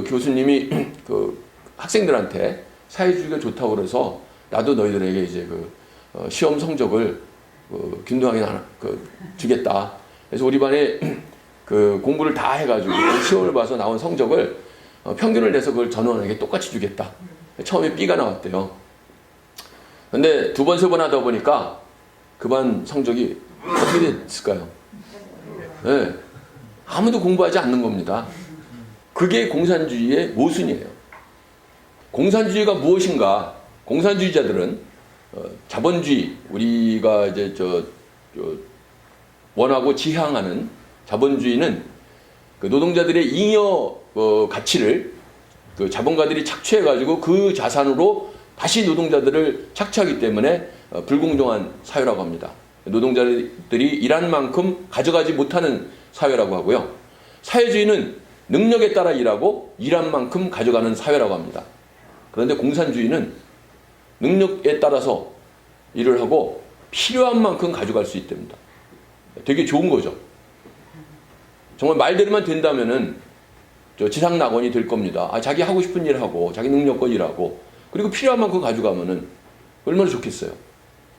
그 교수님이 그 학생들한테 사회주의가 좋다고 그래서 나도 너희들에게 이제 시험 성적을 균등하게 주겠다. 그래서 우리 반에 그 공부를 다 해가지고 시험을 봐서 나온 성적을 평균을 내서 그걸 전원에게 똑같이 주겠다. 처음에 B가 나왔대요. 근데 두 번, 세 번 하다 보니까 그 반 성적이 어떻게 됐을까요? 네. 아무도 공부하지 않는 겁니다. 그게 공산주의의 모순이에요. 공산주의가 무엇인가? 공산주의자들은 자본주의, 우리가 이제 원하고 지향하는 자본주의는 그 노동자들의 잉여 가치를 그 자본가들이 착취해가지고 그 자산으로 다시 노동자들을 착취하기 때문에 불공정한 사회라고 합니다. 노동자들이 일한 만큼 가져가지 못하는 사회라고 하고요. 사회주의는 능력에 따라 일하고 일한 만큼 가져가는 사회라고 합니다. 그런데 공산주의는 능력에 따라서 일을 하고 필요한 만큼 가져갈 수 있답니다. 되게 좋은 거죠. 정말 말대로만 된다면은 지상낙원이 될 겁니다. 자기 하고 싶은 일 하고 자기 능력껏 일하고 그리고 필요한 만큼 가져가면은 얼마나 좋겠어요.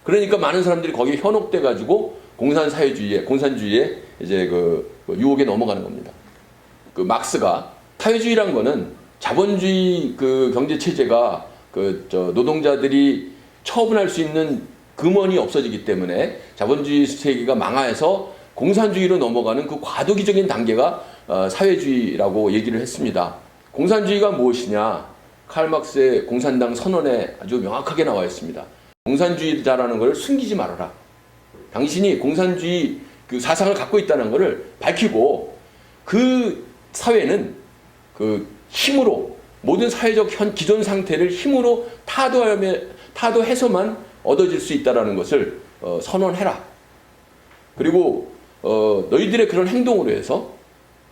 그러니까 많은 사람들이 거기에 현혹돼 가지고 공산주의에 이제 유혹에 넘어가는 겁니다. 그 막스가 사회주의란 거는 자본주의 그 경제 체제가 노동자들이 처분할 수 있는 금원이 없어지기 때문에 자본주의 세계가 망하여서 공산주의로 넘어가는 그 과도기적인 단계가 사회주의라고 얘기를 했습니다. 공산주의가 무엇이냐? 칼 막스의 공산당 선언에 아주 명확하게 나와 있습니다. 공산주의자라는 걸 숨기지 말아라. 당신이 공산주의 그 사상을 갖고 있다는 것을 밝히고 그 사회는 그 힘으로 모든 사회적 기존 상태를 힘으로 타도해서만 얻어질 수 있다는 것을 선언해라. 그리고 너희들의 그런 행동으로 해서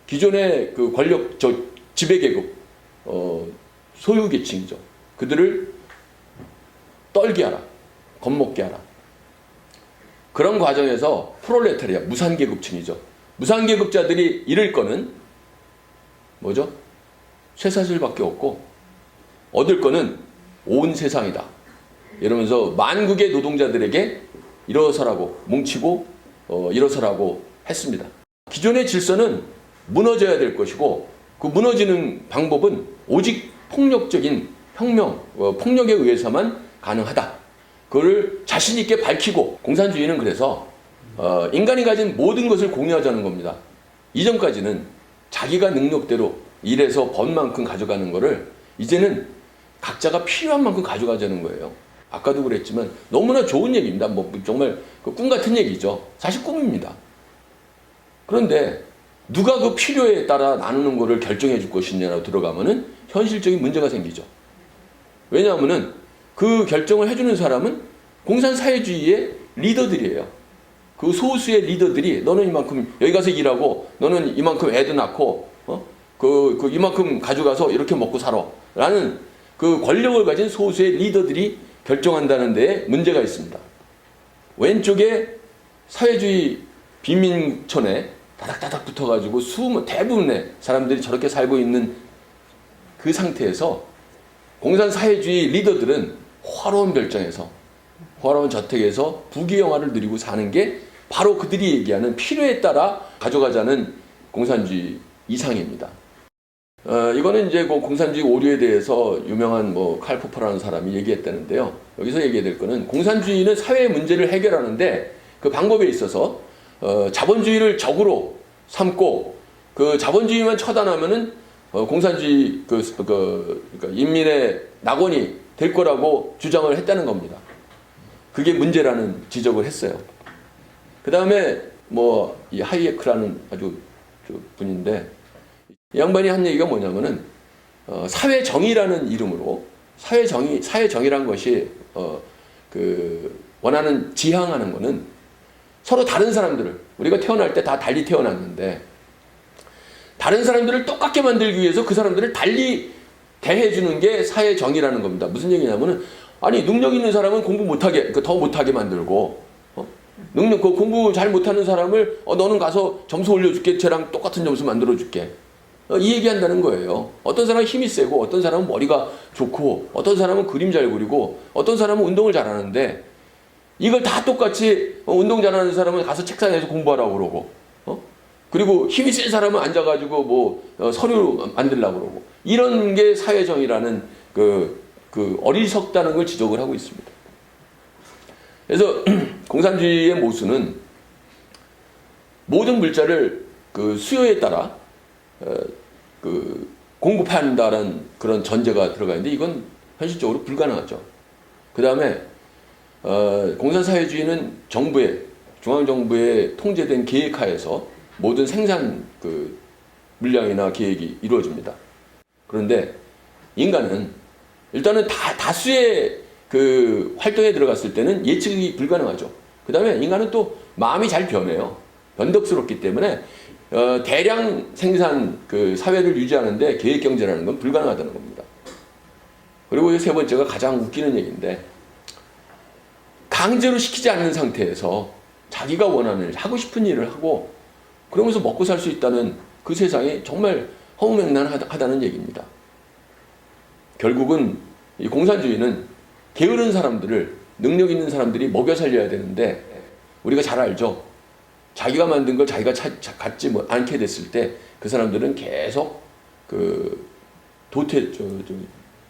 기존의 그 권력 지배계급 소유계층이죠. 그들을 떨게 하라. 겁먹게 하라. 그런 과정에서 프롤레타리아, 무산계급층이죠. 무산계급자들이 잃을 거는 뭐죠? 쇠사슬밖에 없고 얻을 거는 온 세상이다. 이러면서 만국의 노동자들에게 일어서라고 뭉치고 일어서라고 했습니다. 기존의 질서는 무너져야 될 것이고 그 무너지는 방법은 오직 폭력적인 혁명, 폭력에 의해서만 가능하다. 그걸 자신 있게 밝히고 공산주의는 그래서 인간이 가진 모든 것을 공유하자는 겁니다. 이전까지는 자기가 능력대로 일해서 번 만큼 가져가는 거를 이제는 각자가 필요한 만큼 가져가자는 거예요. 아까도 그랬지만 너무나 좋은 얘기입니다. 정말 꿈 같은 얘기죠. 사실 꿈입니다. 그런데 누가 그 필요에 따라 나누는 거를 결정해 줄 것이냐로 들어가면은 현실적인 문제가 생기죠. 왜냐하면은 그 결정을 해주는 사람은 공산사회주의의 리더들이에요. 그 소수의 리더들이 너는 이만큼 여기 가서 일하고 너는 이만큼 애도 낳고 이만큼 가져가서 이렇게 먹고 살아 라는 그 권력을 가진 소수의 리더들이 결정한다는 데에 문제가 있습니다. 왼쪽에 사회주의 빈민촌에 다닥다닥 붙어가지고 대부분의 사람들이 저렇게 살고 있는 그 상태에서 공산사회주의 리더들은 화로운 별장에서 화로운 저택에서 부귀영화를 누리고 사는 게 바로 그들이 얘기하는 필요에 따라 가져가자는 공산주의 이상입니다. 이거는 이제 공산주의 오류에 대해서 유명한 칼 포퍼라는 사람이 얘기했다는데요. 여기서 얘기해야 될 거는 공산주의는 사회의 문제를 해결하는데 그 방법에 있어서 자본주의를 적으로 삼고 그 자본주의만 처단하면은 공산주의 그러니까 인민의 낙원이 될 거라고 주장을 했다는 겁니다. 그게 문제라는 지적을 했어요. 그 다음에 이 하이에크라는 아주 분인데 이 양반이 한 얘기가 뭐냐면은 사회정의라는 이름으로 사회정의란 것이 원하는 지향하는 거는 서로 다른 사람들을 우리가 태어날 때 다 달리 태어났는데 다른 사람들을 똑같게 만들기 위해서 그 사람들을 달리 대해주는 게 사회정의라는 겁니다. 무슨 얘기냐면은 아니 능력 있는 사람은 공부 못하게 더 못하게 만들고 공부 잘 못하는 사람을 너는 가서 점수 올려줄게 쟤랑 똑같은 점수 만들어줄게 이 얘기한다는 거예요. 어떤 사람은 힘이 세고 어떤 사람은 머리가 좋고 어떤 사람은 그림 잘 그리고 어떤 사람은 운동을 잘하는데 이걸 다 똑같이 운동 잘하는 사람은 가서 책상에서 공부하라고 그러고 그리고 힘이 센 사람은 앉아가지고 뭐 서류 만들려고 그러고 이런 게 사회정의라는 그 어리석다는 걸 지적을 하고 있습니다. 그래서 공산주의의 모순은 모든 물자를 그 수요에 따라 그 공급한다는 그런 전제가 들어가 있는데 이건 현실적으로 불가능하죠. 그 다음에 공산사회주의는 중앙정부의 통제된 계획하에서 모든 생산 그 물량이나 계획이 이루어집니다. 그런데 인간은 일단은 다수의 그 활동에 들어갔을 때는 예측이 불가능하죠. 그 다음에 인간은 또 마음이 잘 변해요. 변덕스럽기 때문에 대량 생산 그 사회를 유지하는데 계획 경제라는 건 불가능하다는 겁니다. 그리고 세 번째가 가장 웃기는 얘기인데 강제로 시키지 않는 상태에서 자기가 원하는 하고 싶은 일을 하고 그러면서 먹고 살 수 있다는 그 세상이 정말 허무맹랑하다는 얘기입니다. 결국은 이 공산주의는 게으른 사람들을 능력 있는 사람들이 먹여 살려야 되는데 우리가 잘 알죠. 자기가 만든 걸 자기가 갖지 않게 됐을 때 그 사람들은 계속 그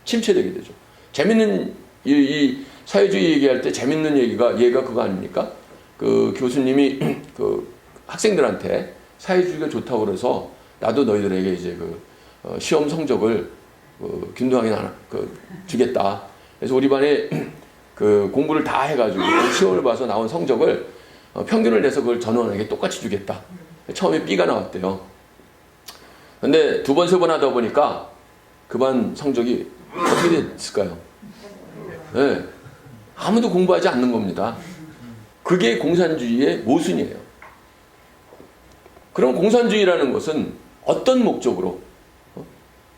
침체되게 되죠. 재밌는 이 사회주의 얘기할 때 재밌는 얘가 그거 아닙니까? 그 교수님이 그 학생들한테 사회주의가 좋다고 그래서 나도 너희들에게 이제 그 시험 성적을 균등하게 주겠다. 그래서 우리 반에 그 공부를 다 해가지고 시험을 봐서 나온 성적을 평균을 내서 그걸 전원에게 똑같이 주겠다. 처음에 B가 나왔대요. 근데 두 번, 세 번 하다 보니까 그 반 성적이 어떻게 됐을까요? 네. 아무도 공부하지 않는 겁니다. 그게 공산주의의 모순이에요. 그럼 공산주의라는 것은 어떤 목적으로,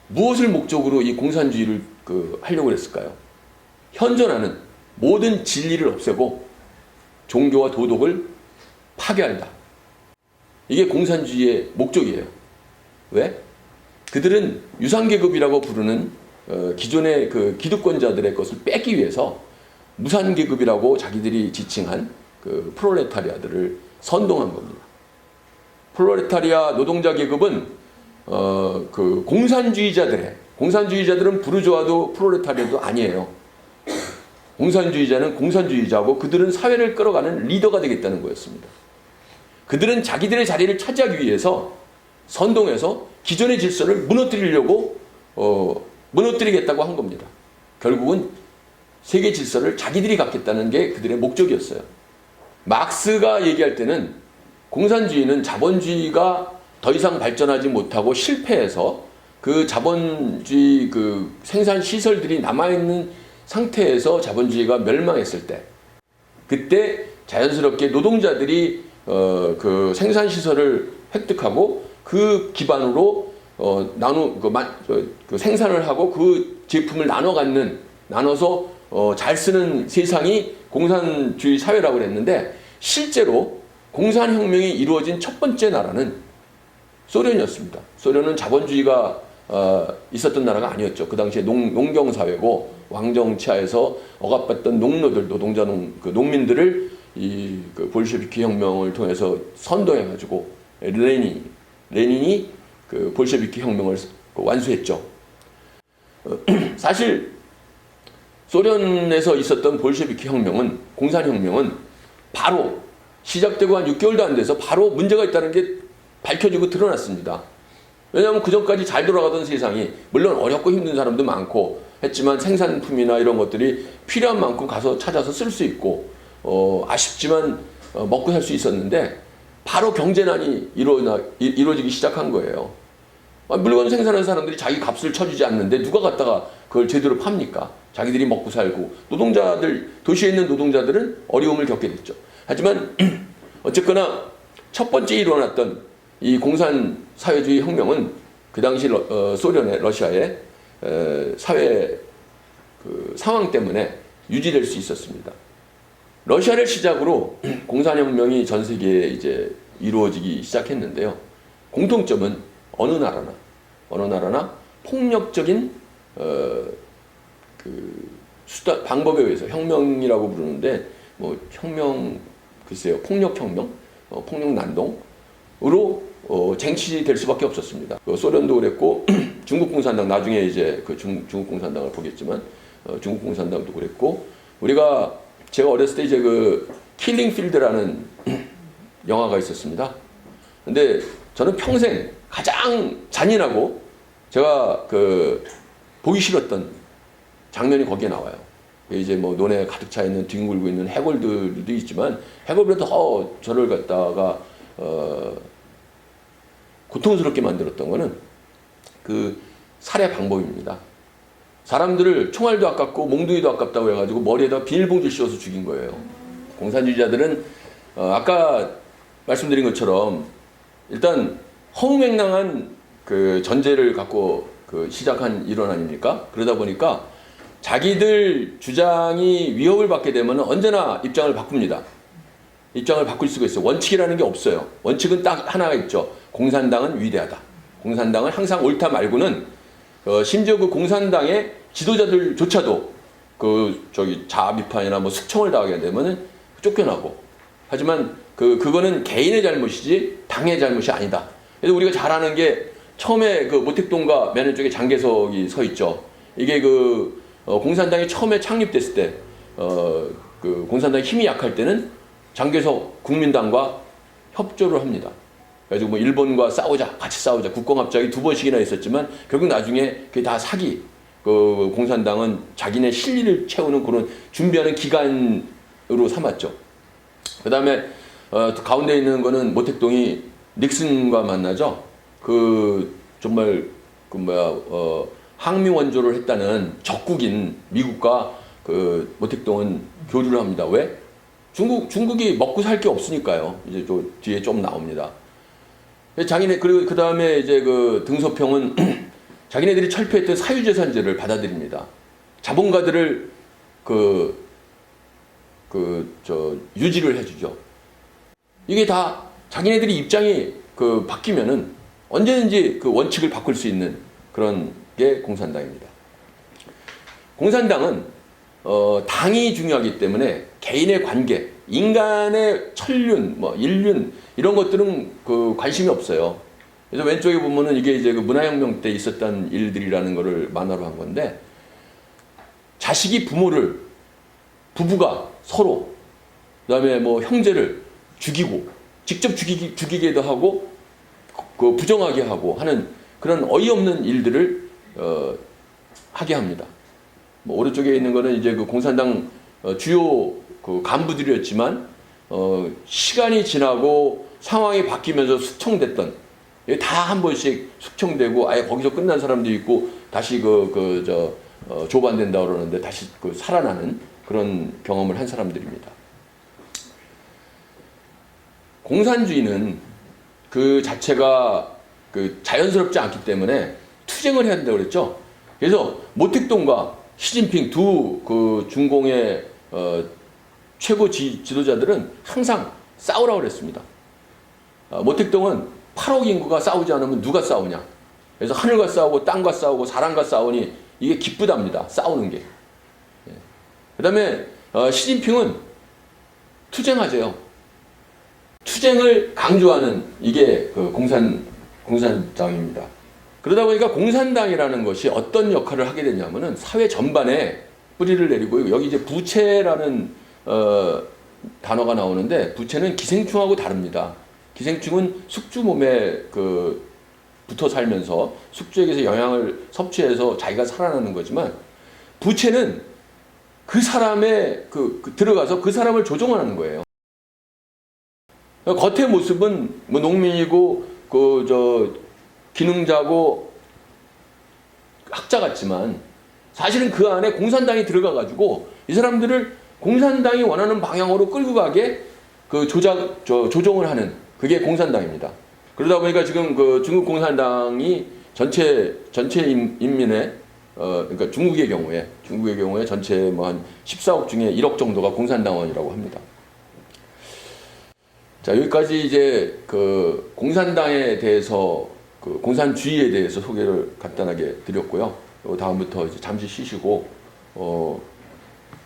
무엇을 목적으로 이 공산주의를 하려고 했을까요? 현존하는 모든 진리를 없애고 종교와 도덕을 파괴한다. 이게 공산주의의 목적이에요. 왜? 그들은 유상계급이라고 부르는 기존의 그 기득권자들의 것을 뺏기 위해서 무산계급이라고 자기들이 지칭한 그 프롤레타리아들을 선동한 겁니다. 프롤레타리아 노동자 계급은 그 공산주의자들은 부르주아도 프롤레타리아도 아니에요. 공산주의자는 공산주의자고 그들은 사회를 끌어가는 리더가 되겠다는 거였습니다. 그들은 자기들의 자리를 차지하기 위해서 선동해서 기존의 질서를 무너뜨리겠다고 한 겁니다. 결국은 세계 질서를 자기들이 갖겠다는 게 그들의 목적이었어요. 막스가 얘기할 때는 공산주의는 자본주의가 더 이상 발전하지 못하고 실패해서 그 자본주의 그 생산 시설들이 남아있는 상태에서 자본주의가 멸망했을 때 그때 자연스럽게 노동자들이 그 생산 시설을 획득하고 그 기반으로 그 생산을 하고 그 제품을 나눠서 잘 쓰는 세상이 공산주의 사회라고 그랬는데 실제로 공산혁명이 이루어진 첫 번째 나라는 소련이었습니다. 소련은 자본주의가 있었던 나라가 아니었죠. 그 당시에 농경사회고 왕정치하에서 억압받던 농민들을 그 볼셰비키 혁명을 통해서 선동해가지고 레닌이 그 볼셰비키 혁명을 완수했죠. 사실 소련에서 있었던 볼셰비키 혁명은 공산혁명은 바로 시작되고 한 6개월도 안 돼서 바로 문제가 있다는 게 밝혀지고 드러났습니다. 왜냐하면 그 전까지 잘 돌아가던 세상이 물론 어렵고 힘든 사람도 많고 했지만 생산품이나 이런 것들이 필요한 만큼 가서 찾아서 쓸 수 있고 아쉽지만 먹고 살 수 있었는데 바로 경제난이 이루어지기 시작한 거예요. 물건 생산하는 사람들이 자기 값을 쳐주지 않는데 누가 갖다가 그걸 제대로 팝니까? 자기들이 먹고 살고 도시에 있는 노동자들은 어려움을 겪게 됐죠. 하지만 어쨌거나 첫 번째 일어났던 이 공산사회주의 혁명은 그 당시 소련의 러시아의 사회 그 상황 때문에 유지될 수 있었습니다. 러시아를 시작으로 공산혁명이 전 세계에 이제 이루어지기 시작했는데요. 공통점은 어느 나라나 어느 나라나 폭력적인 수단 방법에 의해서 혁명이라고 부르는데 뭐 혁명 글쎄요 폭력혁명, 폭력난동으로 쟁취될 수밖에 없었습니다. 소련도 그랬고 중국 공산당 나중에 이제 중국 공산당을 보겠지만 중국 공산당도 그랬고 제가 어렸을 때 이제 킬링 필드라는 영화가 있었습니다. 근데 저는 평생 가장 잔인하고 제가 보기 싫었던 장면이 거기에 나와요. 이제 뭐 논에 가득 차 있는 뒹굴고 있는 해골들도 있지만 해골보다 더 저를 갖다가 고통스럽게 만들었던 거는 살해 방법입니다. 사람들을 총알도 아깝고 몽둥이도 아깝다고 해가지고 머리에다 비닐봉지를 씌워서 죽인 거예요. 공산주의자들은 아까 말씀드린 것처럼 일단 허무맹랑한 전제를 갖고 시작한 일원 아닙니까? 그러다 보니까 자기들 주장이 위협을 받게 되면 언제나 입장을 바꿉니다. 입장을 바꿀 수가 있어요. 원칙이라는 게 없어요. 원칙은 딱 하나가 있죠. 공산당은 위대하다. 공산당은 항상 옳다 말고는 심지어 공산당의 지도자들조차도 자아 비판이나 뭐 숙청을 당하게 되면은 쫓겨나고. 하지만 그거는 개인의 잘못이지 당의 잘못이 아니다. 그래서 우리가 잘 아는 게 처음에 모택동과 매는 쪽에 장개석이 서 있죠. 이게 공산당이 처음에 창립됐을 때 공산당이 힘이 약할 때는 장개석 국민당과 협조를 합니다. 그래가지고 뭐 일본과 같이 싸우자 국공합작이 2번씩이나 있었지만 결국 나중에 그게 다 사기. 공산당은 자기네 실리를 채우는 그런 준비하는 기간으로 삼았죠. 그 다음에 가운데 있는 거는 모택동이 닉슨과 만나죠. 정말 항미 원조를 했다는 적국인 미국과 모택동은 교류를 합니다. 왜? 중국이 먹고 살 게 없으니까요. 이제 뒤에 좀 나옵니다. 그리고 그 다음에 이제 등소평은 자기네들이 철폐했던 사유재산제를 받아들입니다. 자본가들을 유지를 해주죠. 이게 다 자기네들이 입장이 바뀌면은 언제든지 원칙을 바꿀 수 있는 그런 게 공산당입니다. 공산당은 당이 중요하기 때문에 개인의 관계, 인간의 천륜, 인륜 이런 것들은 관심이 없어요. 그래서 왼쪽에 보면은 이게 이제 문화혁명 때 있었던 일들이라는 거를 만화로 한 건데 자식이 부부가 서로 그다음에 뭐 형제를 죽이고 직접 죽이기도 하고 부정하게 하고 하는 그런 어이없는 일들을 하게 합니다. 뭐 오른쪽에 있는 거는 이제 공산당 주요 간부들이었지만 시간이 지나고 상황이 바뀌면서 숙청됐던 다 한 번씩 숙청되고 아예 거기서 끝난 사람도 있고 다시 조반된다 그러는데 다시 살아나는 그런 경험을 한 사람들입니다. 공산주의는 그 자체가 자연스럽지 않기 때문에 투쟁을 해야 된다고 그랬죠. 그래서 모택동과 시진핑 두 중공의 최고 지도자들은 항상 싸우라고 그랬습니다. 모택동은 8억 인구가 싸우지 않으면 누가 싸우냐. 그래서 하늘과 싸우고 땅과 싸우고 사람과 싸우니 이게 기쁘답니다. 싸우는 게. 그 다음에 시진핑은 투쟁하세요. 투쟁을 강조하는 이게 공산당입니다. 그러다 보니까 공산당이라는 것이 어떤 역할을 하게 되냐면은 사회 전반에 뿌리를 내리고 여기 이제 부채라는 단어가 나오는데 부채는 기생충하고 다릅니다. 기생충은 숙주 몸에 붙어 살면서 숙주에게서 영양을 섭취해서 자기가 살아나는 거지만 부채는 그 사람의 들어가서 그 사람을 조종하는 거예요. 겉의 모습은 뭐 농민이고 기능자고 학자 같지만 사실은 그 안에 공산당이 들어가 가지고 이 사람들을 공산당이 원하는 방향으로 끌고 가게 조종을 하는 그게 공산당입니다. 그러다 보니까 지금 중국 공산당이 전체 인민의 그러니까 중국의 경우에 전체 뭐 한 14억 중에 1억 정도가 공산당원이라고 합니다. 자, 여기까지 이제 공산당에 대해서 그 공산주의에 대해서 소개를 간단하게 드렸고요. 다음부터 이제 잠시 쉬시고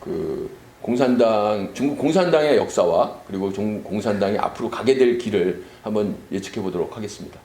그 공산당, 중국 공산당의 역사와 그리고 중국 공산당이 앞으로 가게 될 길을 한번 예측해 보도록 하겠습니다.